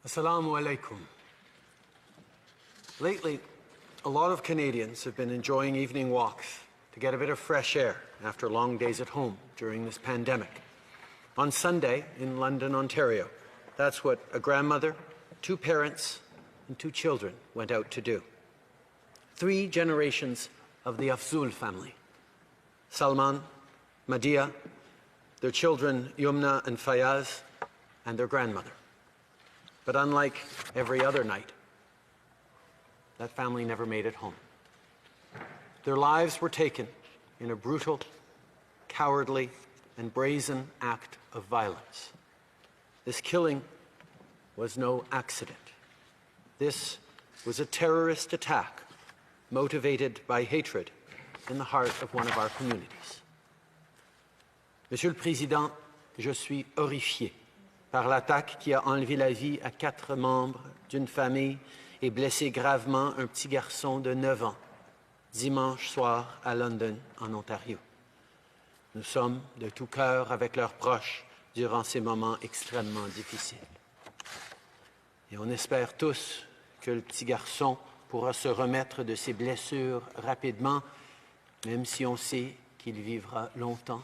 Assalamu alaikum. Lately, a lot of Canadians have been enjoying evening walks to get a bit of fresh air after long days at home during this pandemic. On Sunday in London, Ontario, that's what a grandmother, 2 parents, and 2 children went out to do. 3 generations of the Afzul family. Salman, Madia, their children Yumna and Fayaz, and their grandmother. But unlike every other night, that family never made it home. Their lives were taken in a brutal, cowardly, and brazen act of violence. This killing was no accident. This was a terrorist attack motivated by hatred in the heart of one of our communities. Monsieur le Président, je suis horrifié par l'attaque qui a enlevé la vie à 4 membres d'une famille et blessé gravement un petit garçon de 9 ans, dimanche soir à London, en Ontario. Nous sommes de tout cœur avec leurs proches durant ces moments extrêmement difficiles. Et on espère tous que le petit garçon pourra se remettre de ses blessures rapidement, même si on sait qu'il vivra longtemps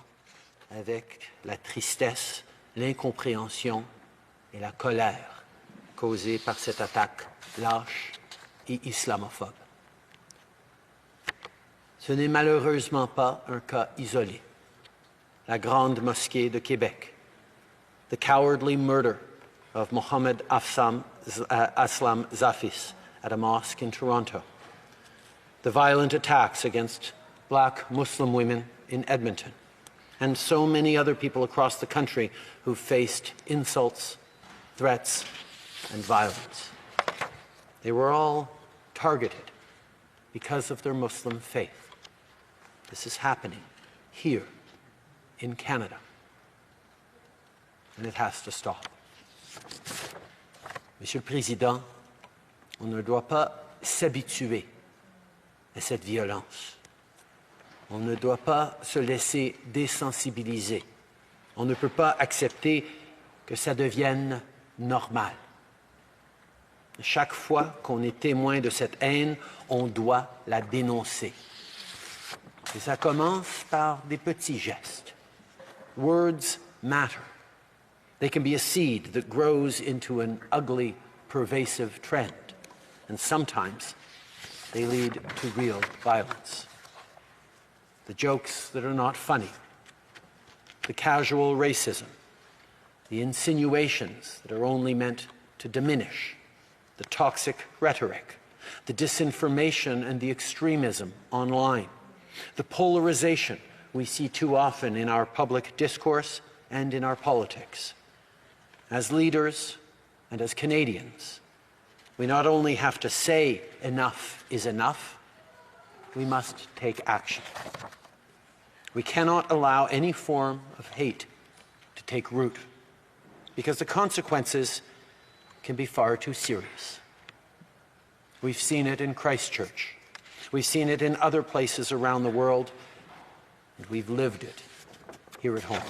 avec la tristesse, l'incompréhension et la colère causées par cette attaque lâche et islamophobe. Ce n'est malheureusement pas un cas isolé. La grande mosquée de Québec, the cowardly murder of Mohammed Aslam Zafis at a mosque in Toronto, the violent attacks against Black Muslim women in Edmonton, and so many other people across the country who faced insults, threats, and violence. They were all targeted because of their Muslim faith. This is happening here in Canada, and it has to stop. Monsieur le Président, on ne doit pas s'habituer à cette violence. On ne doit pas se laisser désensibiliser. On ne peut pas accepter que ça devienne normal. Chaque fois qu'on est témoin de cette haine, on doit la dénoncer. Et ça commence par des petits gestes. Words matter. They can be a seed that grows into an ugly, pervasive trend. And sometimes they lead to real violence. The jokes that are not funny, the casual racism, the insinuations that are only meant to diminish, the toxic rhetoric, the disinformation and the extremism online, the polarization we see too often in our public discourse and in our politics. As leaders and as Canadians, we not only have to say enough is enough, we must take action. We cannot allow any form of hate to take root, because the consequences can be far too serious. We've seen it in Christchurch. We've seen it in other places around the world, and we've lived it here at home.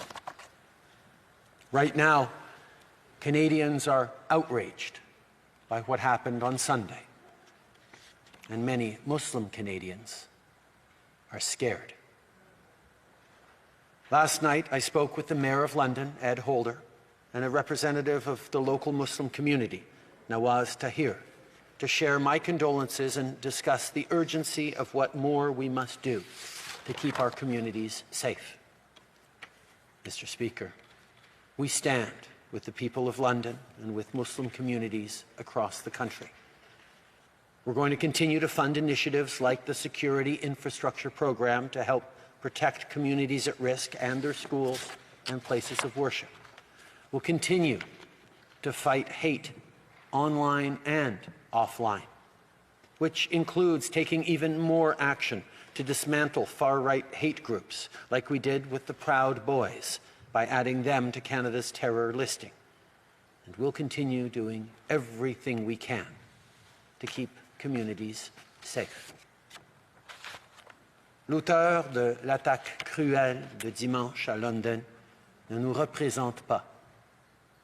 Right now, Canadians are outraged by what happened on Sunday, and many Muslim Canadians are scared. Last night, I spoke with the Mayor of London, Ed Holder, and a representative of the local Muslim community, Nawaz Tahir, to share my condolences and discuss the urgency of what more we must do to keep our communities safe. Mr. Speaker, we stand with the people of London and with Muslim communities across the country. We're going to continue to fund initiatives like the Security Infrastructure Program to help protect communities at risk and their schools and places of worship. We'll continue to fight hate online and offline, which includes taking even more action to dismantle far-right hate groups, like we did with the Proud Boys, by adding them to Canada's terror listing. And we'll continue doing everything we can to keep communities safe. L'auteur de l'attaque cruelle de dimanche à London ne nous représente pas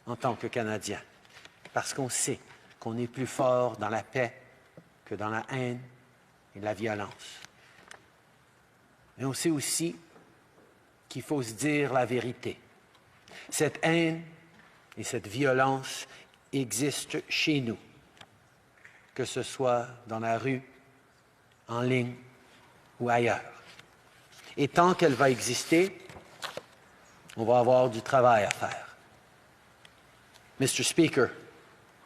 en tant que Canadiens. parce qu'on sait qu'on est plus fort dans la paix que dans la haine et la violence. Mais on sait aussi qu'il faut se dire la vérité. Cette haine et cette violence existent chez nous, que ce soit dans la rue, en ligne ou ailleurs. Et tant qu'elle va exister, on va avoir du travail à faire. Mr. Speaker,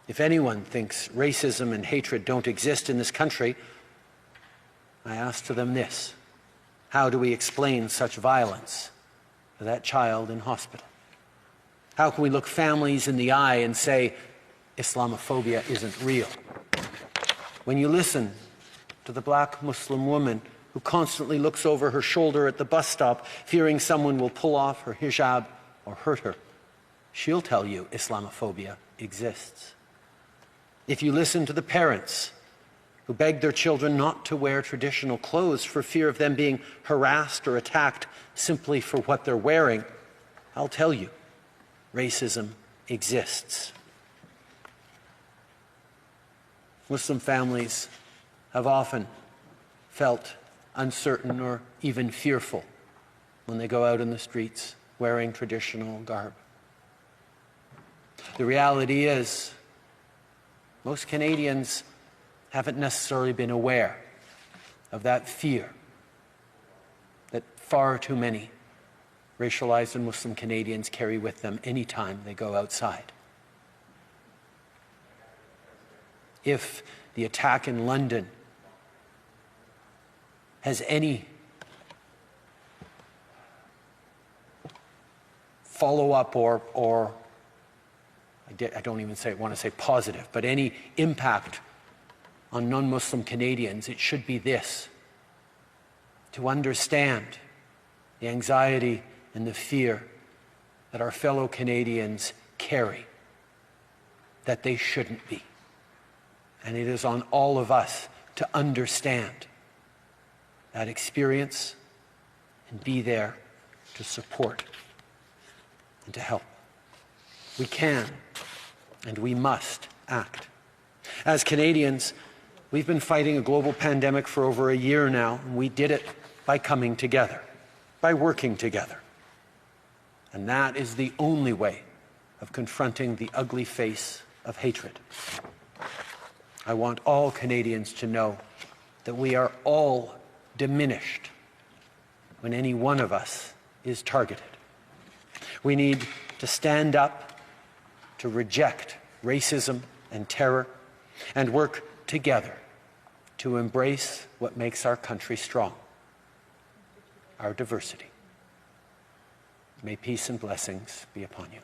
if anyone thinks racism and hatred don't exist in this country, I ask to them this: how do we explain such violence to that child in hospital? How can we look families in the eye and say, Islamophobia isn't real? When you listen to the black Muslim woman who constantly looks over her shoulder at the bus stop, fearing someone will pull off her hijab or hurt her, she'll tell you Islamophobia exists. If you listen to the parents who beg their children not to wear traditional clothes for fear of them being harassed or attacked simply for what they're wearing, I'll tell you, racism exists. Muslim families have often felt uncertain or even fearful when they go out in the streets wearing traditional garb. The reality is, most Canadians haven't necessarily been aware of that fear that far too many racialized and Muslim Canadians carry with them anytime they go outside. If the attack in London has any follow-up or I don't even want to say positive, but any impact on non-Muslim Canadians, it should be this: to understand the anxiety and the fear that our fellow Canadians carry, that they shouldn't be. And it is on all of us to understand that experience and be there to support and to help. We can and we must act. As Canadians, we've been fighting a global pandemic for over a year now, and we did it by coming together, by working together. And that is the only way of confronting the ugly face of hatred. I want all Canadians to know that we are all diminished when any one of us is targeted. We need to stand up to reject racism and terror and work together to embrace what makes our country strong, our diversity. May peace and blessings be upon you.